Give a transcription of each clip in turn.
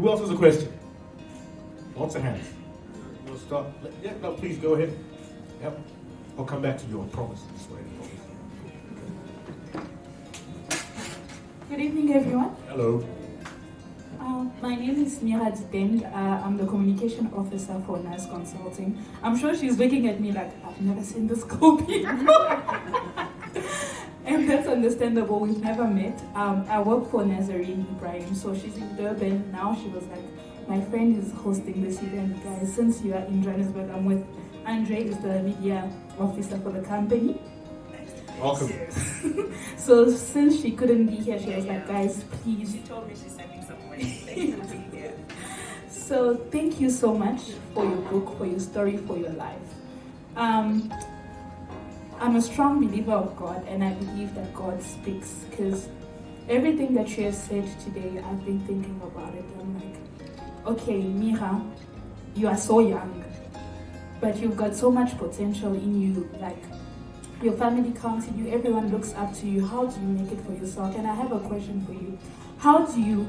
Who else has a question? Lots of hands. We'll start. Yeah, no, please go ahead. Yep. I'll come back to you, I promise. This way. Good evening, everyone. Hello. My name is Mira Dipeng. I'm the communication officer for NAS Consulting. I'm sure she's looking at me like, I've never seen this girl before. And that's understandable. We've never met. I work for Nazarene Ibrahim, so she's in Durban. Now she was like, my friend is hosting this event, guys. Since you are in Johannesburg, I'm with Andre, is the media officer for the company. Welcome. So since she couldn't be here, she was like, guys, please. She told me she's sending some money. Thank you for being here. So thank you so much for your book, for your story, for your life. I'm a strong believer of God, and I believe that God speaks, because everything that you have said today, I've been thinking about it. I'm like, okay, Mira, you are so young, but you've got so much potential in you. Like, your family counts on you, everyone looks up to you. How do you make it for yourself? And I have a question for you. How do you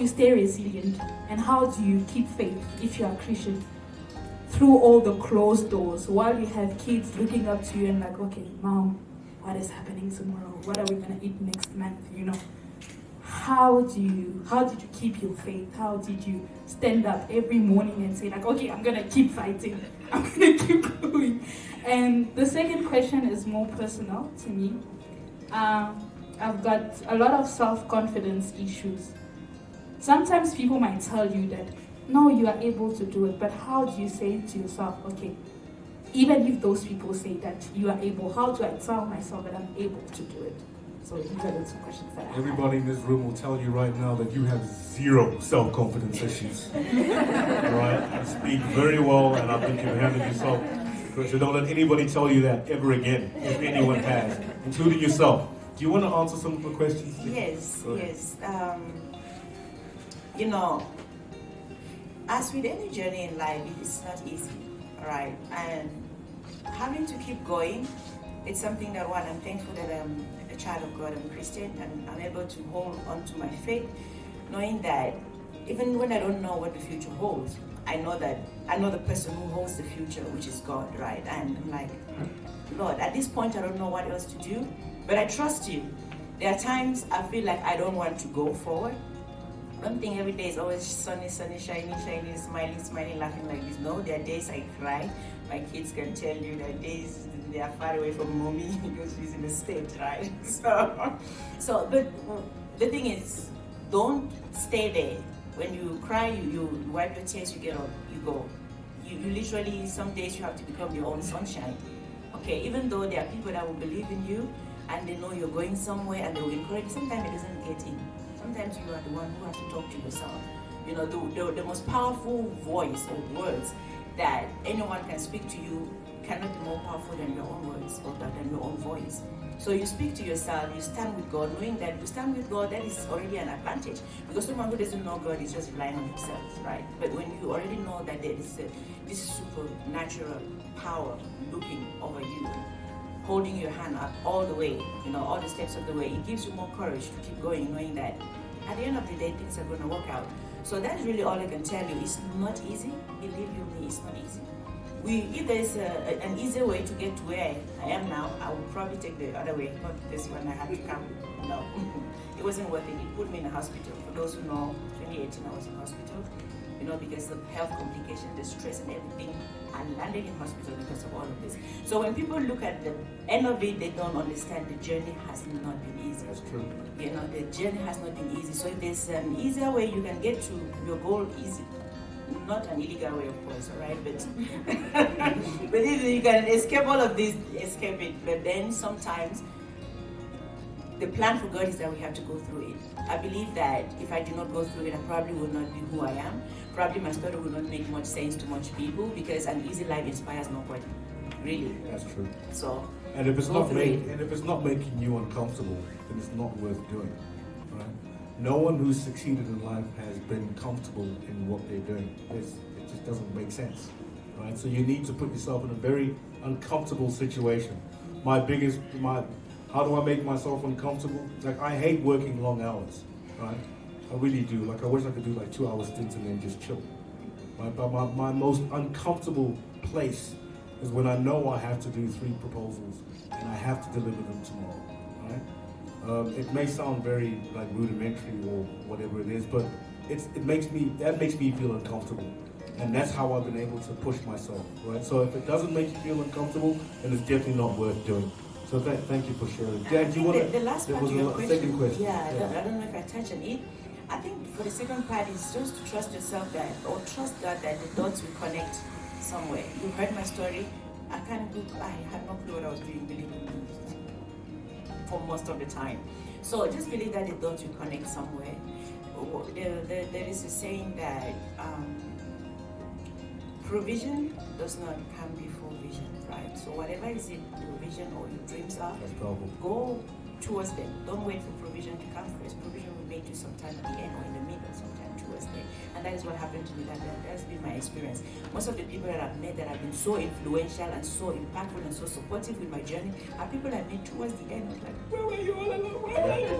stay resilient, and how do you keep faith if you are Christian through all the closed doors, while you have kids looking up to you and like, okay, Mom, what is happening tomorrow? What are we gonna eat next month? You know, how did you keep your faith? How did you stand up every morning and say like, okay, I'm gonna keep fighting, I'm gonna keep going? And the second question is more personal to me. I've got a lot of self-confidence issues. Sometimes people might tell you that, no, you are able to do it, but how do you say to yourself, okay, even if those people say that you are able, how do I tell myself that I'm able to do it? So these are the two questions that I have. Everybody in this room will tell you right now that you have zero self-confidence issues. Right? You speak very well, and I think you've handled yourself. So don't let anybody tell you that ever again, if anyone has, including yourself. Do you want to answer some of the questions? Yes, yes. You know, as with any journey in life, it's not easy, right? And having to keep going, it's something that, one, I'm thankful that I'm a child of God, I'm a Christian, and I'm able to hold on to my faith, knowing that even when I don't know what the future holds, I know the person who holds the future, which is God, right? And I'm like, Lord, at this point, I don't know what else to do, but I trust you. There are times I feel like I don't want to go forward. I don't think every day is always sunny, shiny, smiling, laughing like this. No, there are days I cry. My kids can tell you that days they are far away from mommy because she's in the States, right? So, but the thing is, don't stay there. When you cry, you wipe your tears, you get up, you go. You literally, some days you have to become your own sunshine. Okay, even though there are people that will believe in you and they know you're going somewhere and they will encourage you, sometimes it doesn't get in. Sometimes you are the one who has to talk to yourself. You know, the most powerful voice or words that anyone can speak to you cannot be more powerful than your own words or than your own voice. So you speak to yourself, you stand with God, knowing that you stand with God, that is already an advantage. Because someone who doesn't know God is just relying on himself, right? But when you already know that there is this supernatural power looking over you, holding your hand up all the way, you know, all the steps of the way, it gives you more courage to keep going, knowing that at the end of the day, things are going to work out. So that's really all I can tell you. It's not easy. Believe you me, it's not easy. If there's an easier way to get to where I am now, I would probably take the other way, not this one I had to come. No, it wasn't worth it. It put me in a hospital. For those who know, 2018 I was in hospital, you know, because of health complications, the stress and everything. I landed in hospital because of all of this. So when people look at the end of it, they don't understand the journey has not been easy. That's true. You know, the journey has not been easy. So if there's an easier way you can get to your goal easy, not an illegal way, of course, all right? But, but if you can escape all of this, escape it. But then sometimes the plan for God is that we have to go through it. I believe that if I do not go through it, I probably will not be who I am. Probably my story will not make much sense to much people because an easy life inspires nobody. Really. That's true. So, and if it's not making you uncomfortable, then it's not worth doing, right? No one who's succeeded in life has been comfortable in what they're doing. It just doesn't make sense, right? So you need to put yourself in a very uncomfortable situation. How do I make myself uncomfortable? Like, I hate working long hours, right? I really do. Like, I wish I could do like 2-hour stints and then just chill. Right? But my most uncomfortable place is when I know I have to do 3 proposals and I have to deliver them tomorrow. Right? It may sound very like rudimentary or whatever it is, but that makes me feel uncomfortable. And that's how I've been able to push myself, right? So if it doesn't make you feel uncomfortable, then it's definitely not worth doing. So thank you for sharing. Dan, do you want to? The last part of your question. Second question. Yeah, I don't know if I touch on it. I think for the second part is just to trust yourself or trust God that the dots will connect somewhere. You heard my story. I had no clue what I was doing, believe me, for most of the time. So just believe that the dots will connect somewhere. There is a saying that provision does not come before vision, right? So whatever is in your vision or your dreams are, go towards them. Don't wait for provision to come first. Provision will make you sometime at the end or in the middle, sometime towards them. And that is what happened to me. That's been my experience. Most of the people that I've met that have been so influential and so impactful and so supportive with my journey are people I met towards the end. I was like, where were you all along? Where were you?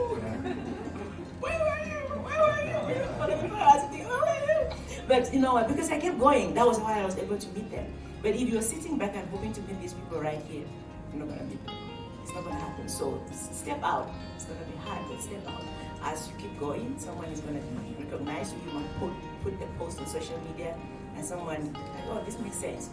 Where were you? Where were you? Other people are asking, where were you? But you know what, because I kept going, that was why I was able to meet them. But if you're sitting back and hoping to meet these people right here, you're not going to meet them. It's not going to happen. So step out. It's going to be hard, but step out. As you keep going, someone is going to recognize you. You might put a post on social media and someone, like, oh, this makes sense.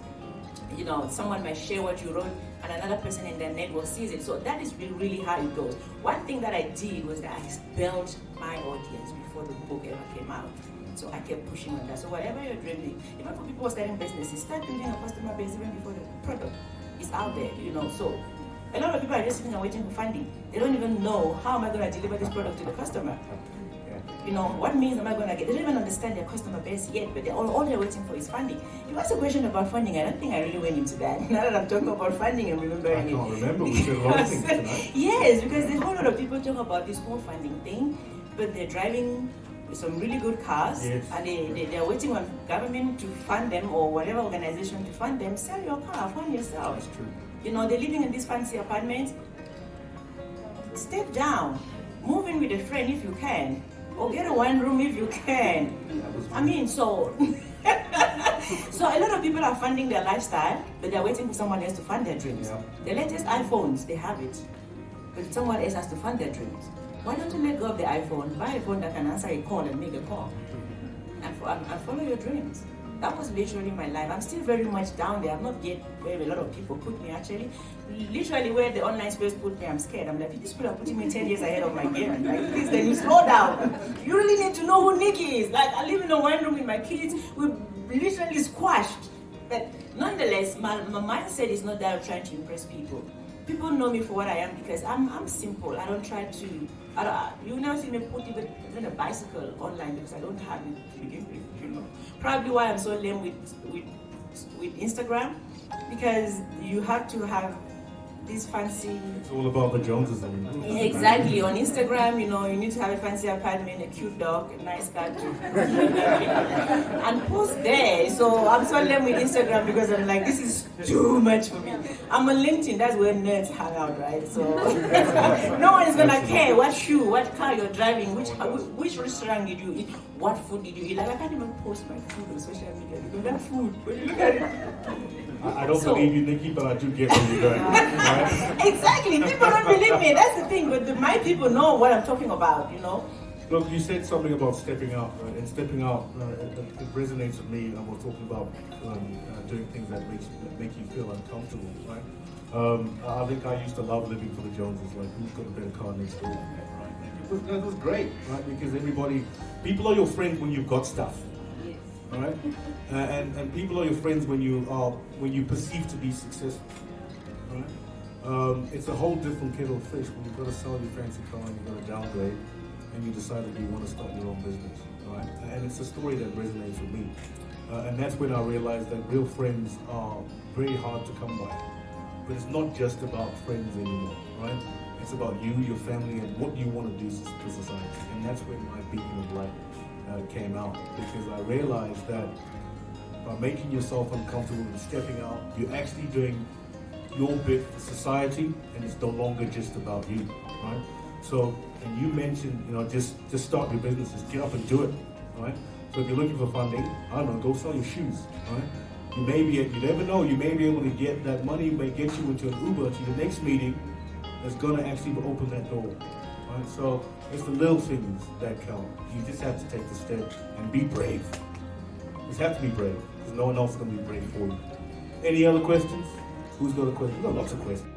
You know, someone might share what you wrote and another person in their network sees it. So that is really how it goes. One thing that I did was that I built my audience before the book ever came out. So I kept pushing on that. So whatever you're dreaming, even for people who are starting businesses, start building a customer base even before the product is out there, you know. So a lot of people are just sitting and waiting for funding. They don't even know, how am I going to deliver this product to the customer? You know, what means am I going to get? They don't even understand their customer base yet, but all they're waiting for is funding. You asked a question about funding. I don't think I really went into that. Now that I'm talking about funding and remembering I can't remember. We said a lot of things tonight. Yes, because a whole lot of people talk about this whole funding thing, but they're driving some really good cars, yes, and they're waiting on government to fund them or whatever organization to fund them. Sell your car, fund yourself. That's true. You know, they're living in these fancy apartments. Step down, move in with a friend if you can, or get a one room if you can. I mean, so so a lot of people are funding their lifestyle, but they're waiting for someone else to fund their dreams. Yeah. The latest iPhones, they have it, but someone else has to fund their dreams. Why don't you let go of the iPhone, buy a phone that can answer a call and make a call, and follow your dreams? That was literally my life. I'm still very much down there. I'm not yet where a lot of people put me, actually. Literally where the online space put me, I'm scared. I'm like, these people are putting me 10 years ahead of my game. Like, please, then you slow down. You really need to know who Nikki is. Like, I live in a one room with my kids. We're literally squashed. But nonetheless, my mindset is not that I'm trying to impress people. People know me for what I am because I'm simple. I don't try to, you never see me put even a bicycle online because I don't have it to begin with, you know. Probably why I'm so lame with Instagram, because you have to have this fancy... It's all about the Joneses. Exactly. On Instagram, you know, you need to have a fancy apartment, a cute dog, a nice cat, and post there. So I'm so lame with Instagram because I'm like, this is too much for me. I'm on LinkedIn, that's where nerds hang out, right? So no one is gonna care what shoe, what car you're driving, which restaurant did you eat, what food did you eat. Like, I can't even post my food on social media because that food, when you look at it. I don't believe you, Nikki, but I do get what you're doing. Right? Exactly. People don't believe me. That's the thing. But my people know what I'm talking about, you know. Look, you said something about stepping out, right? And stepping out, it resonates with me. I was talking about doing things that make you feel uncomfortable, right? I think I used to love living for the Joneses, like who's got a better car next door, right? It was great, right? Because people are your friends when you've got stuff. Right? And people are your friends when you perceive to be successful. Right? It's a whole different kettle of fish when you've got to sell your fancy car and you've got to downgrade and you decide that you want to start your own business. Right? And it's a story that resonates with me. And that's when I realized that real friends are very hard to come by. But it's not just about friends anymore, right? It's about you, your family, and what you want to do to society. And that's when my beacon of light came out, because I realized that by making yourself uncomfortable and stepping out, you're actually doing your bit for society, and it's no longer just about you, right? So, and you mentioned, just start your businesses, get up and do it, right? So if you're looking for funding, I don't know, go sell your shoes, right? You never know, you may be able to get that money, may get you into an Uber to your next meeting that's gonna actually open that door, right? So it's the little things that count. You just have to take the step and be brave. You just have to be brave, because no one else is gonna be brave for you. Any other questions? Who's got a question? We've got lots of questions.